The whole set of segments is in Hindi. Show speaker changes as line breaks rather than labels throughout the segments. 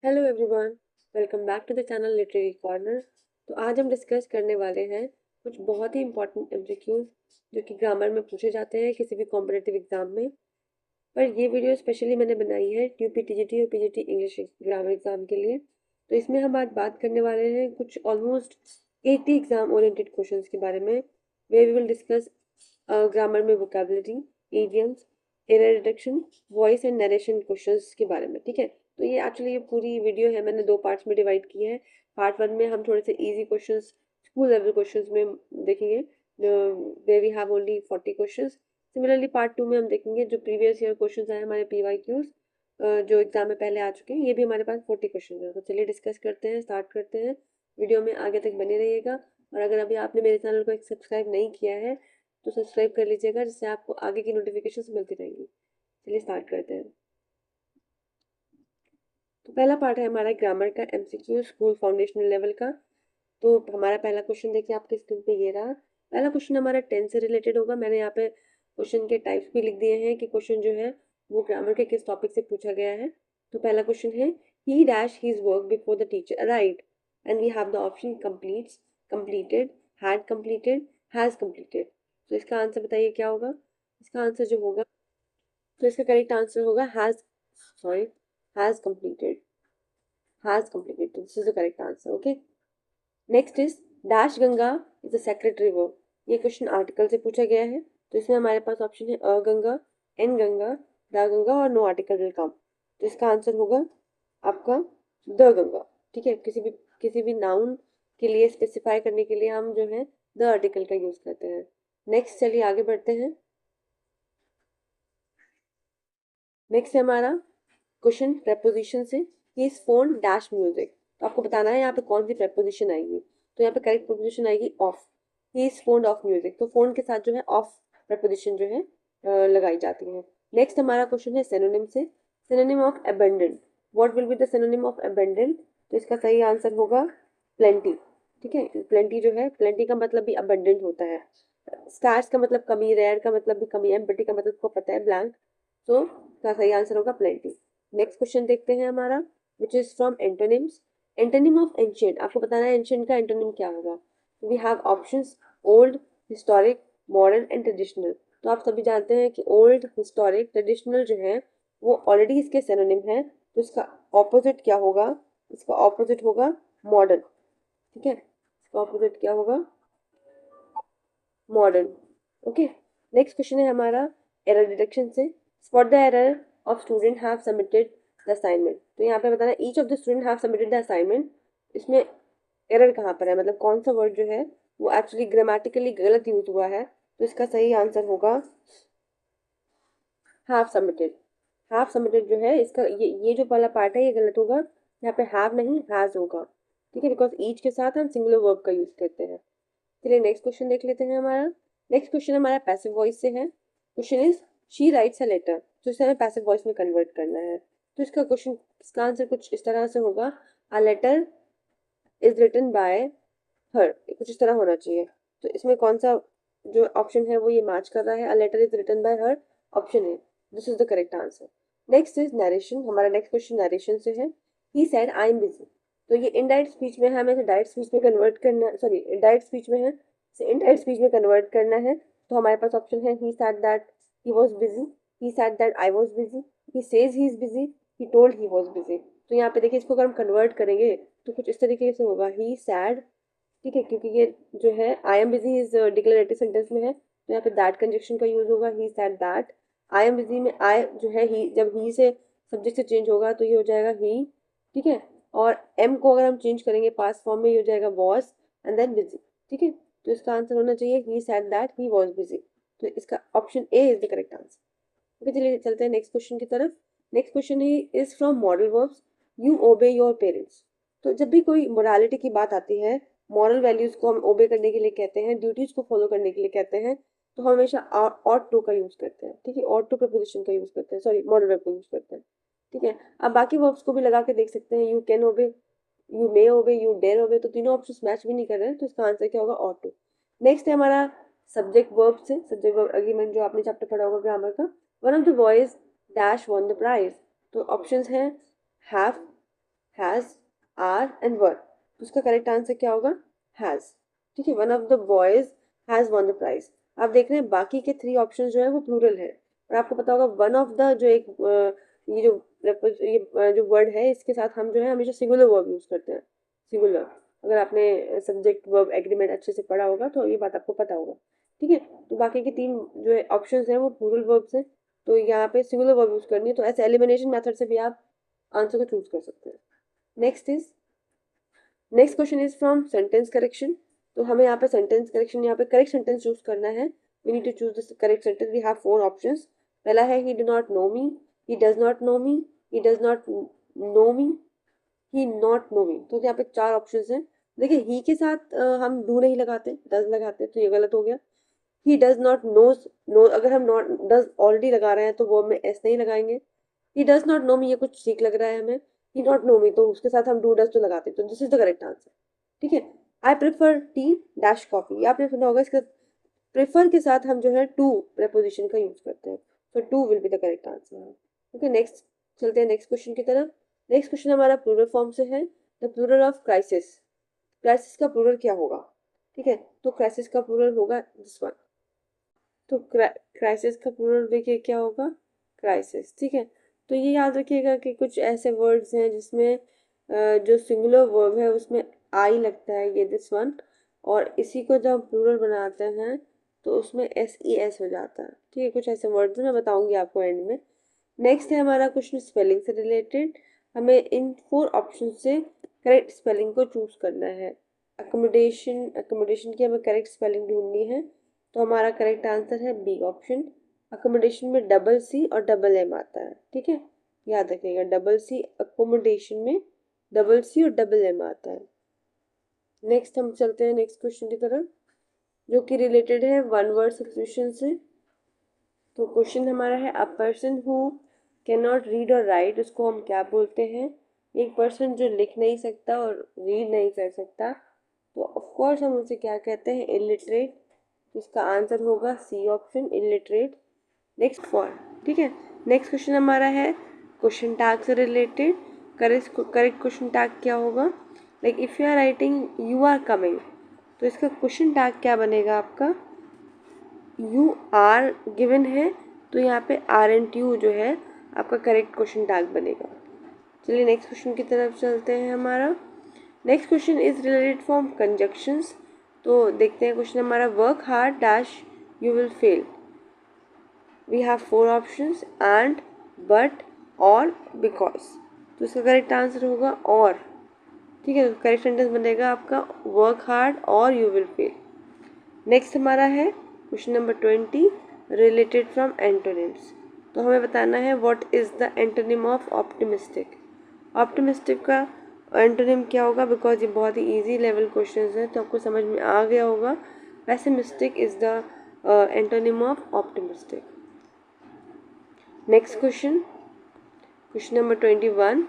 Hello everyone, welcome back to the channel literary corner. तो आज हम डिस्कस करने वाले हैं कुछ बहुत ही इंपॉर्टेंट एमसीक्यूज जो कि ग्रामर में पूछे जाते हैं किसी भी कॉम्पिटिटिव एग्जाम में। पर ये वीडियो स्पेशली मैंने बनाई है यूपी टीजीटी और पीजीटी इंग्लिश ग्रामर एग्जाम के लिए। तो इसमें हम आज बात करने वाले हैं कुछ ऑलमोस्ट 80 एग्जाम ओरिएंटेड क्वेश्चंस के बारे में, we we will discuss grammar में vocabulary, idioms, error detection, voice and narration questions के बारे में। ठीक है, तो ये एक्चुअली ये पूरी वीडियो है मैंने दो पार्ट्स में डिवाइड की है। पार्ट वन में हम थोड़े से easy questions, school level questions में देखेंगे, way we have only 40 questions. Similarly part two में हम देखेंगे जो प्रीवियस ईयर क्वेश्चंस आए हमारे PYQs, जो एग्जाम में पहले आ चुके हैं, ये भी हमारे पास 40 क्वेश्चन है। तो चलिए डिस्कस करते हैं, स्टार्ट करते हैं। वीडियो में आगे तक बने रहिएगा और अगर अभी आपने मेरे चैनल को सब्सक्राइब नहीं किया है तो सब्सक्राइब कर लीजिएगा, जिससे आपको आगे की नोटिफिकेशंस मिलती रहेंगी। चलिए स्टार्ट करते हैं। तो पहला पार्ट है हमारा ग्रामर का एमसीक्यू स्कूल फाउंडेशनल लेवल का। तो हमारा पहला क्वेश्चन देखिए आपके स्क्रीन पे ये रहा। पहला क्वेश्चन हमारा टेंस से रिलेटेड होगा। मैंने यहाँ पे क्वेश्चन के टाइप्स भी लिख दिए हैं कि क्वेश्चन जो है वो ग्रामर के किस टॉपिक से पूछा गया है। तो पहला क्वेश्चन है he dash his work before the teacher arrived and we have the option completes, completed, had completed, has completed. तो इसका आंसर बताइए क्या होगा। इसका आंसर जो होगा, तो इसका करेक्ट आंसर होगा has, sorry, has completed, has completed. तो this is the correct answer. Okay, next is dash Ganga is a sacred river. ये क्वेश्चन आर्टिकल से पूछा गया है। तो इसमें हमारे पास ऑप्शन है अ गंगा, एन गंगा, द गंगा और नो आर्टिकल विल कम। तो इसका आंसर होगा आपका द गंगा। ठीक है, किसी भी नाउन के लिए स्पेसिफाई करने के लिए हम जो है द आर्टिकल का यूज करते हैं। नेक्स्ट चलिए आगे बढ़ते हैं। नेक्स्ट है हमारा क्वेश्चन प्रेपोजिशन से, he is phone dash music. तो आपको बताना है यहाँ पे कौन सी प्रेपोजिशन आएगी। तो यहाँ पे करेक्ट प्रेपोजिशन आएगी of. He is phone of music. तो फोन के साथ जो है ऑफ प्रेपोजिशन जो है लगाई जाती है। नेक्स्ट हमारा क्वेश्चन है सिनोनिम से, synonym of abundant. What will be the synonym of abundant. तो इसका सही आंसर होगा प्लेंटी। ठीक है, प्लेंटी जो है, प्लेंटी का मतलब भी अबंडेंट होता है। स्कार्स का मतलब कमी, रेयर का मतलब भी कमी, एम्प्टी का मतलब को पता है, ब्लैंक। तो इसका सही आंसर होगा प्लेंटी। नेक्स्ट क्वेश्चन देखते हैं हमारा, which is from antonyms. Antonym of ancient, आपको बताना है एंशियंट का एंटोनिम क्या होगा। We have options old, historic, modern and traditional. तो आप सभी जानते हैं कि ओल्ड, हिस्टोरिक, ट्रेडिशनल जो है वो ऑलरेडी इसके सिनोनिम है। तो इसका ऑपोजिट क्या होगा। इसका ऑपोजिट होगा मॉडर्न। ठीक है, इसका ऑपोजिट क्या होगा, मॉडर्न। ओके, नेक्स्ट क्वेश्चन है हमारा एरर डिटेक्शन से, spot the error of student have submitted the assignment. तो यहाँ पे बताना each of the student have submitted the assignment. इसमें एरर कहाँ पर है, मतलब कौन सा वर्ड जो है वो एक्चुअली ग्रामेटिकली गलत यूज हुआ है। तो इसका सही आंसर होगा हैव सबमिटेड। हैव सबमिटेड जो है इसका ये जो वाला पार्ट है ये गलत होगा। यहाँ पे हैव नहीं हैज होगा। ठीक है, बिकॉज ईच के साथ हम सिंगुलर वर्ब का यूज करते हैं। चलिए नेक्स्ट क्वेश्चन देख लेते हैं हमारा। नेक्स्ट क्वेश्चन हमारा पैसिव वॉइस से है। Question is she writes a letter. तो इसे हमें पैसिव वॉइस में कन्वर्ट करना है। तो इसका क्वेश्चन, इसका आंसर कुछ इस तरह से होगा, a letter is written by her. कुछ इस तरह होना चाहिए। तो इसमें कौन सा जो ऑप्शन है वो ये मैच कर रहा है, a letter is written by her, option है, this is the correct answer. Next is narration. हमारा नेक्स्ट क्वेश्चन नरेशन से है, he said I am busy. तो ये इनडायरेक्ट स्पीच में है, हमें डायरेक्ट स्पीच में कन्वर्ट करना, सॉरी डायरेक्ट स्पीच में है, इनडायरेक्ट स्पीच में कन्वर्ट करना है। तो हमारे पास ऑप्शन है he said that he was busy, he said that I was busy, he says he is busy, he told he was busy. तो यहाँ पे देखिए इसको अगर हम कन्वर्ट करेंगे तो कुछ इस तरीके से होगा, ही सैड। ठीक है, क्योंकि ये जो है आई am busy is declarative sentence में है, तो यहाँ पे दैट कंजक्शन का यूज होगा, he said that. I am busy में आई जो है ही, जब ही से सब्जेक्ट से चेंज होगा तो ये हो जाएगा ही। ठीक है, और एम को अगर हम चेंज करेंगे पास्ट फॉर्म में, ये हो जाएगा वॉज एंड देन बिजी। ठीक है, तो इसका आंसर होना चाहिए he said that he was busy. तो इसका option A is the correct answer. Okay, चलिए चलते हैं नेक्स्ट क्वेश्चन की तरफ। Next question he is from modal verbs, you obey your parents. तो जब भी कोई मोरालिटी की बात आती है, मॉरल वैल्यूज को हम ओबे करने के लिए कहते हैं, ड्यूटीज को फॉलो करने के लिए कहते हैं, तो हम हमेशा ऑट टू का यूज करते हैं। ठीक है, ऑट टू प्रपोजिशन का यूज करते हैं, सॉरी मॉडल वर्ब का यूज करते हैं। ठीक है, अब बाकी वर्ब्स को भी लगा के देख सकते हैं, you can obey, you may obey, you dare ओबे। तो तीनों ऑप्शन मैच भी नहीं कर रहे हैं, तो इसका आंसर क्या होगा, ऑट टू। नेक्स्ट है हमारा सब्जेक्ट वर्ब से, सब्जेक्ट वर्ब अग्रीमेंट जो आपने चैप्टर पढ़ा होगा ग्रामर का। One of the boys dash won the prize. तो ऑप्शंस हैं have, has, are and were. तो उसका करेक्ट आंसर क्या होगा? हैज़। ठीक है, one of the boys has won the prize. आप देख रहे हैं बाकी के 3 ऑप्शन जो है वो प्लूरल है, और आपको पता होगा वन ऑफ द जो एक ये जो जो वर्ड है इसके साथ हम जो है हमेशा सिंगुलर वर्ब यूज करते हैं, सिंगुलर। अगर आपने सब्जेक्ट वर्ब एग्रीमेंट अच्छे से पढ़ा होगा तो ये बात आपको पता होगा। ठीक है, तो बाकी के 3 जो है ऑप्शन है वो प्लूरल वर्ब्स हैं, तो यहाँ पे सिंगुलर वर्ब यूज करनी है। तो ऐसे एलिमिनेशन मेथड से भी आप आंसर को चूज कर सकते हैं। Next question is from sentence correction. तो हमें यहाँ पे सेंटेंस करेक्शन, यहाँ पे करेक्ट सेंटेंस चूज करना है। We need to choose the correct sentence. We have 4 options. पहला है he do not know me, he does not know me, he does not know me, he not know me. तो यहाँ पे 4 ऑप्शंस हैं। देखिए ही के साथ हम डू नहीं लगाते, डज लगाते, तो ये गलत हो गया। He does not knows, no अगर हम नॉट डज ऑलरेडी लगा रहे हैं तो वो में एस नहीं लगाएंगे। ही डज नॉट नो मी ये कुछ ठीक लग रहा है हमें, ही नॉट नो मी तो उसके साथ हम डू डज तो लगाते, तो this is the correct answer. ठीक है, I prefer tea dash coffee, आपने सुना होगा इसका प्रेफर के साथ हम जो है टू प्रेपोजिशन का यूज करते हैं, तो two will be the correct answer. Okay, next चलते हैं नेक्स्ट क्वेश्चन की तरफ। नेक्स्ट क्वेश्चन हमारा प्लूरल फॉर्म से है। The plural of crisis, crisis का प्लूरल क्या होगा? ठीक है, तो क्राइसिस का प्लूरल होगा दिस वन। तो क्राइसिस का प्लूरल देखिए क्या होगा? क्राइसिस। ठीक है, तो ये याद रखिएगा कि कुछ ऐसे वर्ड्स हैं जिसमें जो सिंगुलर वर्ब है उसमें आई लगता है, ये दिस वन, और इसी को जब प्लूरल बनाते हैं तो उसमें एस ई एस हो जाता है। ठीक है, कुछ ऐसे वर्ड्स मैं बताऊंगी आपको एंड में। नेक्स्ट है हमारा क्वेश्चन स्पेलिंग से रिलेटेड। हमें इन 4 ऑप्शन से करेक्ट स्पेलिंग को चूज करना है। अकोमोडेशन की हमें करेक्ट स्पेलिंग ढूंढनी है, तो हमारा करेक्ट आंसर है बी ऑप्शन। अकोमोडेशन में डबल सी और डबल एम आता है। ठीक है, याद रखिएगा डबल सी, अकोमोडेशन में डबल सी और डबल एम आता है। नेक्स्ट हम चलते हैं नेक्स्ट क्वेश्चन की तरफ, जो कि रिलेटेड है वन वर्ड सब्स्टिट्यूशन से। तो क्वेश्चन हमारा है a person who can not read और राइट, उसको हम क्या बोलते हैं? एक पर्सन जो लिख नहीं सकता और रीड नहीं कर सकता, तो ऑफकोर्स हम उसे क्या कहते हैं? इलिटरेट। इसका आंसर होगा C option, illiterate. Next for, ठीक है। नेक्स्ट क्वेश्चन हमारा है क्वेश्चन टैग से रिलेटेड। करेक्ट क्वेश्चन टैग क्या होगा? Like if you are writing you are coming, तो इसका क्वेश्चन टैग क्या बनेगा आपका? यू आर गिवन है, तो यहाँ पे आर एंड यू जो है आपका करेक्ट क्वेश्चन टैग बनेगा। चलिए नेक्स्ट क्वेश्चन की तरफ चलते हैं हमारा। Next question is related from conjunctions. तो देखते हैं क्वेश्चन हमारा, work hard dash you will fail. We have 4 options, and, but, or, because. तो इसका करेक्ट आंसर होगा और। ठीक है, तो करेक्ट सेंटेंस बनेगा आपका वर्क हार्ड और यू विल फेल। नेक्स्ट हमारा है question number 20 related from antonyms. तो हमें बताना है what is the antonym of optimistic. Optimistic का एंटोनिम क्या होगा? बिकॉज ये बहुत ही इजी लेवल क्वेश्चन है तो आपको समझ में आ गया होगा। Pessimistic is the antonym of optimistic. Next question, question number 21,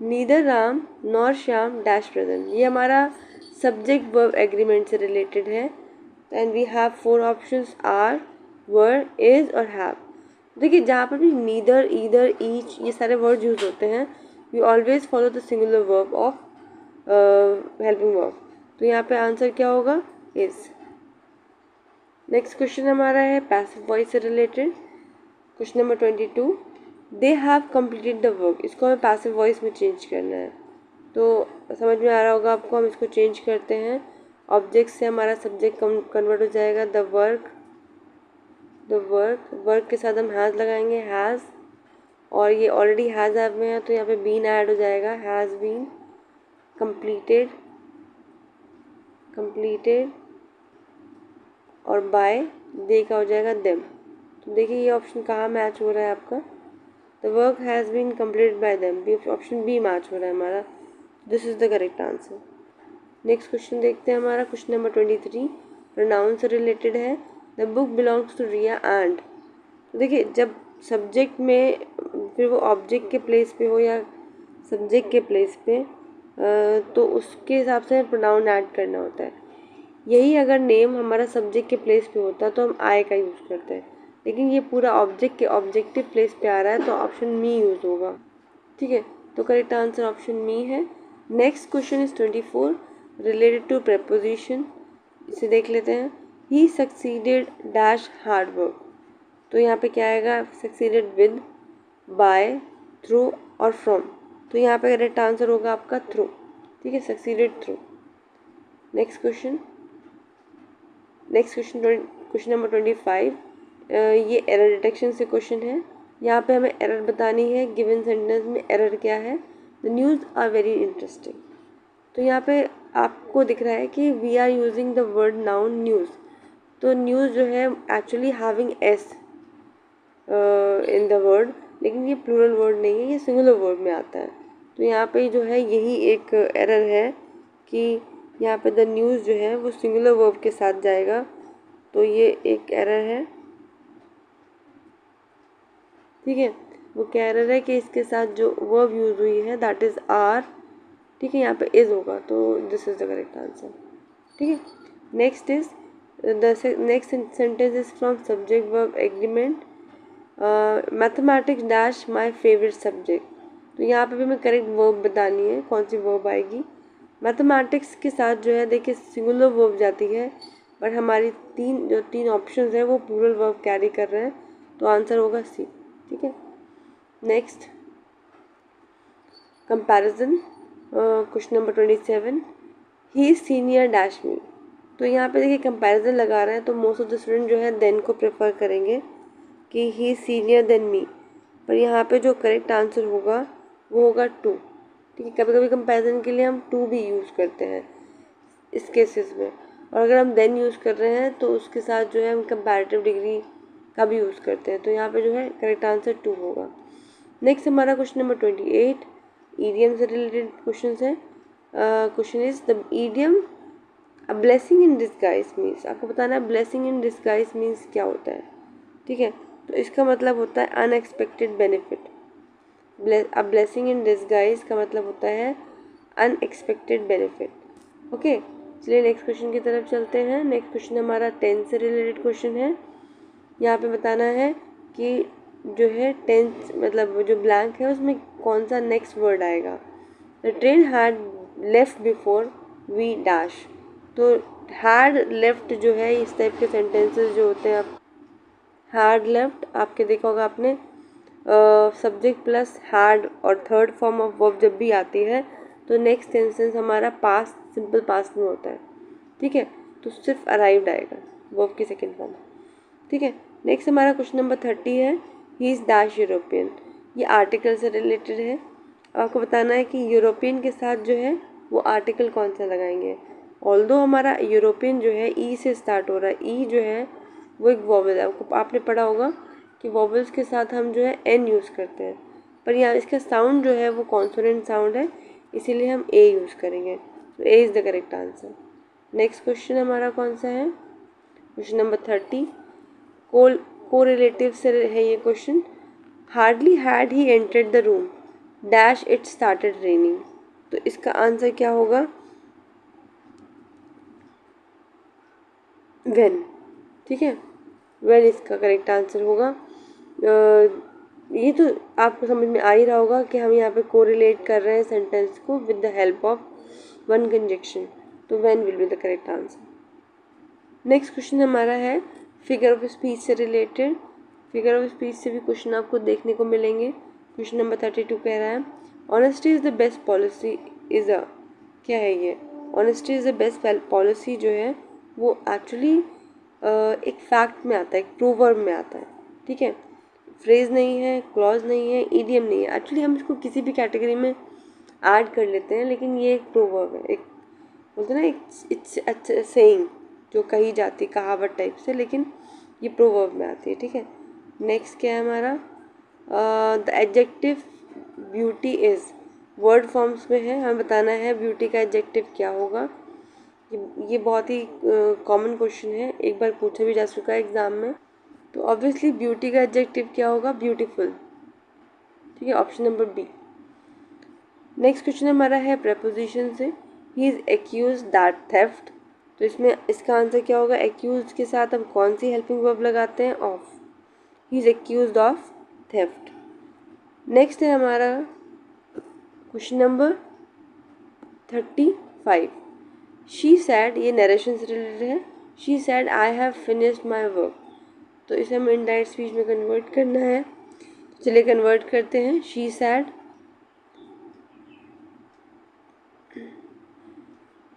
neither Ram nor Shyam dash present. ये हमारा सब्जेक्ट वर्ब एग्रीमेंट से रिलेटेड है। And we have 4 options, are, were, is और हैव। देखिए जहाँ पर भी नीदर, ईदर, ईच ये सारे वर्ड यूज होते हैं, you always follow the singular verb of helping verb. तो यहाँ पे आंसर क्या होगा? इज। नेक्स्ट क्वेश्चन हमारा है पैसिव वॉइस से related. Question number 22, they have completed the work. इसको हमें पैसिव वॉइस में चेंज करना है, तो समझ में आ रहा होगा आपको। हम इसको चेंज करते हैं, ऑब्जेक्ट से हमारा सब्जेक्ट कन्वर्ट हो जाएगा द वर्क। वर्क के साथ हम हैज़ लगाएंगे, हैज़, और ये ऑलरेडी हैज़ ऐप में है तो यहाँ पे बीन ऐड हो जाएगा, हैज़ बीन कम्प्लीटेड और बाय दे का हो जाएगा देम। तो देखिए ये ऑप्शन कहाँ मैच हो रहा है आपका? The work has been completed by them, option B match हो रहा है हमारा। This is the correct answer. Next question देखते हैं हमारा, क्वेश्चन नंबर 23 प्रोनाउन से रिलेटेड है। The book belongs to Riya and. तो देखिए जब सब्जेक्ट में फिर वो ऑब्जेक्ट के प्लेस पे हो या सब्जेक्ट के प्लेस पे, तो उसके हिसाब से प्रोनाउन ऐड करना होता है। यही अगर नेम हमारा सब्जेक्ट के प्लेस पे होता तो हम आई का यूज़ करते हैं, लेकिन ये पूरा ऑब्जेक्ट के ऑब्जेक्टिव प्लेस पे आ रहा है तो ऑप्शन मी यूज़ होगा। ठीक है, तो करेक्ट आंसर ऑप्शन मी है। Next question is 24 related to preposition. इसे देख लेते हैं। He succeeded dash hard work. तो यहाँ पे क्या आएगा, सक्सीडेड विद, बाय, थ्रू और फ्रॉम। तो यहाँ पे करेक्ट आंसर होगा आपका थ्रू। ठीक है, succeeded through. Next question question number 25। ये एरर डिटेक्शन से क्वेश्चन है। यहाँ पे हमें एरर बतानी है। गिवन सेंटेंस में एरर क्या है, the news are very interesting. तो यहाँ पे आपको दिख रहा है कि we are using the word noun news. तो न्यूज़ जो है actually having S in the word, लेकिन ये प्लूरल वर्ड नहीं है, ये सिंगुलर वर्ड में आता है। तो यहाँ पे जो है यही एक एरर है कि यहाँ पे द न्यूज़ जो है वो सिंगुलर वर्ब के साथ जाएगा। तो ये एक एरर है। ठीक है, वो क्या एरर है कि इसके साथ जो वर्ब यूज हुई है दैट इज़ आर। ठीक है, यहाँ पे इज होगा, तो this is the correct answer. ठीक है, next is the next sentence is from subject verb agreement. Mathematics dash my favourite subject. तो यहाँ पे भी हमें करेक्ट वर्ब बतानी है, कौन सी वर्ब आएगी। मैथमेटिक्स के साथ जो है देखिए सिंगुलर वर्ब जाती है, बट हमारी तीन ऑप्शंस हैं वो प्लूरल वर्ब कैरी कर रहे हैं, तो आंसर होगा सी। ठीक है, next comparison question number 27। He is senior dash मी। तो यहाँ पे देखिए कंपैरिजन लगा रहे हैं, तो मोस्ट ऑफ द स्टूडेंट जो है देन को प्रेफर करेंगे कि he is senior than me, पर यहाँ पे जो करेक्ट आंसर होगा वो होगा टू। ठीक है, कभी कभी कंपैरिजन के लिए हम टू भी यूज़ करते हैं इस केसेस में, और अगर हम देन यूज़ कर रहे हैं तो उसके साथ जो है हम कंपैरेटिव डिग्री का भी यूज़ करते हैं। तो यहाँ पे जो है करेक्ट आंसर टू होगा। नेक्स्ट हमारा क्वेश्चन नंबर 28 ईडियम से रिलेटेड क्वेश्चन है। Question is the idiom a blessing in disguise means. आपको बताना है ब्लेसिंग इन डिस्गाइज मीन्स क्या होता है। ठीक है, तो इसका मतलब होता है unexpected benefit. A blessing in disguise का मतलब होता है अनएक्सपेक्टेड बेनिफिट। ओके, चलिए नेक्स्ट क्वेश्चन की तरफ चलते हैं। नेक्स्ट क्वेश्चन हमारा 10 से रिलेटेड क्वेश्चन है। यहाँ पे बताना है कि जो है 10 मतलब जो ब्लैंक है उसमें कौन सा नेक्स्ट वर्ड आएगा। The train had left before we dash. तो हैड लेफ्ट जो है इस टाइप के सेंटेंसेस जो होते हैं, आप हैड लेफ्ट आपके देखा होगा आपने, सब्जेक्ट प्लस हैड और थर्ड फॉर्म ऑफ वर्ब जब भी आती है तो नेक्स्ट सेंटेंस हमारा पास्ट सिंपल पास्ट में होता है। ठीक है, तो सिर्फ अराइव्ड आएगा वर्ब की सेकेंड फॉर्म। ठीक है, नेक्स्ट हमारा क्वेश्चन नंबर 30 है। He is dash European. ये आर्टिकल से रिलेटेड है। आपको बताना है कि यूरोपियन के साथ जो है वो आर्टिकल कौन सा लगाएंगे। ऑल्दो हमारा यूरोपियन जो है ई से स्टार्ट हो रहा है, ई जो है वो एक वॉवल है। आपने पढ़ा होगा कि वॉवल्स के साथ हम जो है एन यूज़ करते हैं, पर यहाँ इसका साउंड जो है वो कॉन्सोनेंट साउंड है, इसीलिए हम ए यूज़ करेंगे। तो A is the correct answer. Next question हमारा कौन सा है, क्वेश्चन नंबर 30 को रिलेटिव से है ये question. Hardly had he entered the room dash it started raining. तो इसका आंसर क्या होगा, व्हेन। ठीक है, व्हेन इसका करेक्ट आंसर होगा। ये तो आपको समझ में आ ही रहा होगा कि हम यहाँ पे कोरिलेट कर रहे हैं सेंटेंस को with the help of one conjunction, तो when will be the correct answer. Next question हमारा है फिगर ऑफ स्पीच से रिलेटेड। फिगर ऑफ स्पीच से भी क्वेश्चन आपको देखने को मिलेंगे। क्वेश्चन नंबर 32 कह रहा है honesty is the best policy is a. क्या है ये, honesty is the best policy जो है वो एक्चुअली एक फैक्ट में आता है, एक प्रोवर्ब में आता है। ठीक है, फ्रेज नहीं है, क्लॉज नहीं है, इडियम नहीं है। एक्चुअली हम इसको किसी भी कैटेगरी में ऐड कर लेते हैं, लेकिन ये एक प्रोवर्ब है, एक बोलते हैं ना इट्स सेइंग जो कही जाती है कहावत टाइप से, लेकिन ये प्रोवर्ब में आती है। ठीक है, नेक्स्ट क्या है हमारा, the adjective beauty is word forms में है। हमें बताना है ब्यूटी का एडजेक्टिव क्या होगा। ये बहुत ही कॉमन क्वेश्चन है, एक बार पूछा भी जा चुका है एग्जाम में। तो ऑब्वियसली ब्यूटी का एडजेक्टिव क्या होगा, ब्यूटीफुल। ठीक है, option number B. Next question हमारा है प्रेपोजिशन से। He is accuse that theft. तो इसमें इसका आंसर क्या होगा, एक्यूज के साथ हम कौन सी हेल्पिंग वर्ब लगाते हैं, of. He is accuse of theft. Next है हमारा क्वेश्चन नंबर 35, शी सैड, ये नरेशन से रिलेटेड है। She said I have finished my work, तो इसे हमें इनडायरेक्ट स्पीच में कन्वर्ट करना है। चलिए कन्वर्ट करते हैं। She said,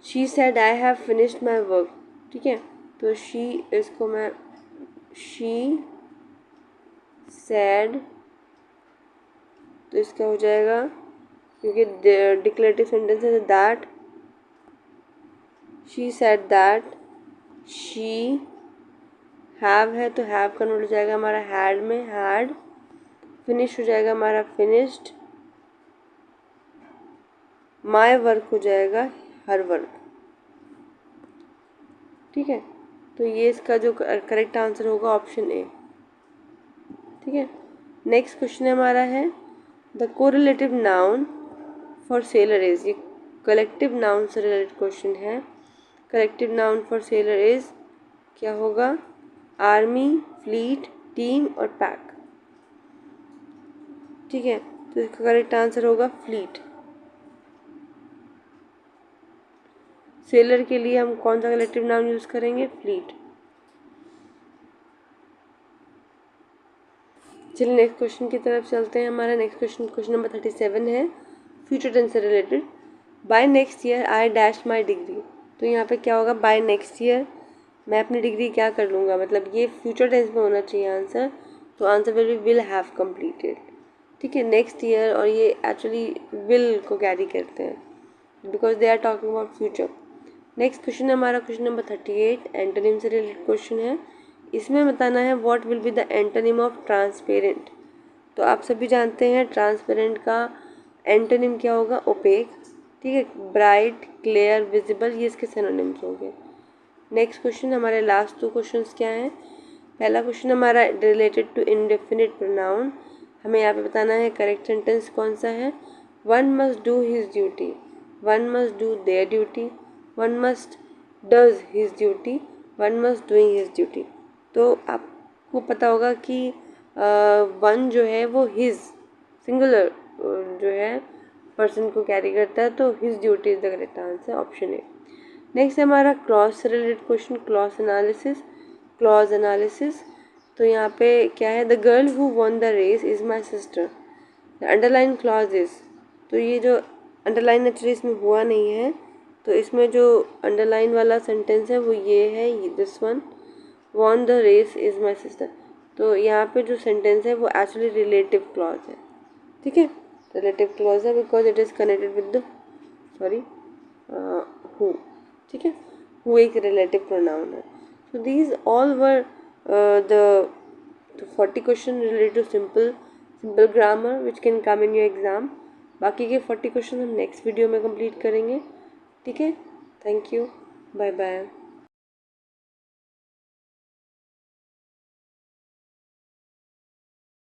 she said I have finished my work, ठीक है। तो शी, इसको मैं शी सैड, तो इसका हो जाएगा, क्योंकि डिक्लेरेटिव सेंटेंस है, that she said that she have है, तो हैव कन्वर्ट हो जाएगा हमारा हैड में, हैड। फिनिश हो जाएगा हमारा फिनिश्ड, माय वर्क हो जाएगा हर वर्क, ठीक है। तो ये इसका जो करेक्ट आंसर होगा ऑप्शन ए, ठीक है। नेक्स्ट क्वेश्चन हमारा है the correlative noun for seller is, ये कलेक्टिव नाउन से रिलेटेड क्वेश्चन है। Collective noun for seller is क्या होगा? आर्मी, फ्लीट, टीम और पैक, ठीक है। तो इसका करेक्ट आंसर होगा फ्लीट। सेलर के लिए हम कौन सा कलेक्टिव नाउन यूज करेंगे? फ्लीट। चलिए नेक्स्ट क्वेश्चन की तरफ चलते हैं। हमारा नेक्स्ट क्वेश्चन, क्वेश्चन नंबर 37 है, फ्यूचर टेंस से related. By next year I dash my degree, तो यहाँ पे क्या होगा? बाय नेक्स्ट ईयर मैं अपनी डिग्री क्या कर लूँगा, मतलब ये फ्यूचर टेंस में होना चाहिए आंसर, तो answer will be will have completed, ठीक है। नेक्स्ट ईयर और ये एक्चुअली विल को कैरी करते हैं because they are talking about future. Next question हमारा क्वेश्चन नंबर 38, एंटोनिम से रिलेटेड क्वेश्चन है। इसमें बताना है what will be the antonym of transparent. तो आप सभी जानते हैं ट्रांसपेरेंट का एंटोनिम क्या होगा? ओपेक, ठीक है। ब्राइट, क्लियर, विजिबल, ये इसके सिनोनिम्स होंगे। नेक्स्ट क्वेश्चन, हमारे लास्ट 2 क्वेश्चंस क्या हैं? पहला क्वेश्चन हमारा रिलेटेड टू इंडेफिनिट प्रोनाउन। हमें यहाँ पे बताना है करेक्ट सेंटेंस कौन सा है। One must do his duty, one must do their duty, one must does his duty, one must doing his duty. तो आपको पता होगा कि वन जो है वो हिज सिंगुलर जो है पर्सन को कैरी करता है, तो his duty is the correct answer, option A. Next हमारा क्लॉज से related question, clause analysis. Clause analysis, तो यहाँ पे क्या है? The girl who won the race is my sister, the underline clause is, तो ये जो अंडरलाइन एक्चुअली इसमें हुआ नहीं है, तो इसमें जो अंडरलाइन वाला सेंटेंस है वो ये है, this one, won the race is my sister. तो यहाँ पे जो सेंटेंस है वो एक्चुअली रिलेटिव क्लॉज है, ठीक है। रिलेटिव क्लॉज है because it is connected with the who, ठीक है। हु एक रिलेटिव प्रोनाउन है। So these all were the 40 question related to simple grammar which can come in your exam. बाकी के 40 क्वेश्चन हम नेक्स्ट वीडियो में कंप्लीट करेंगे, ठीक है। Thank you, bye bye.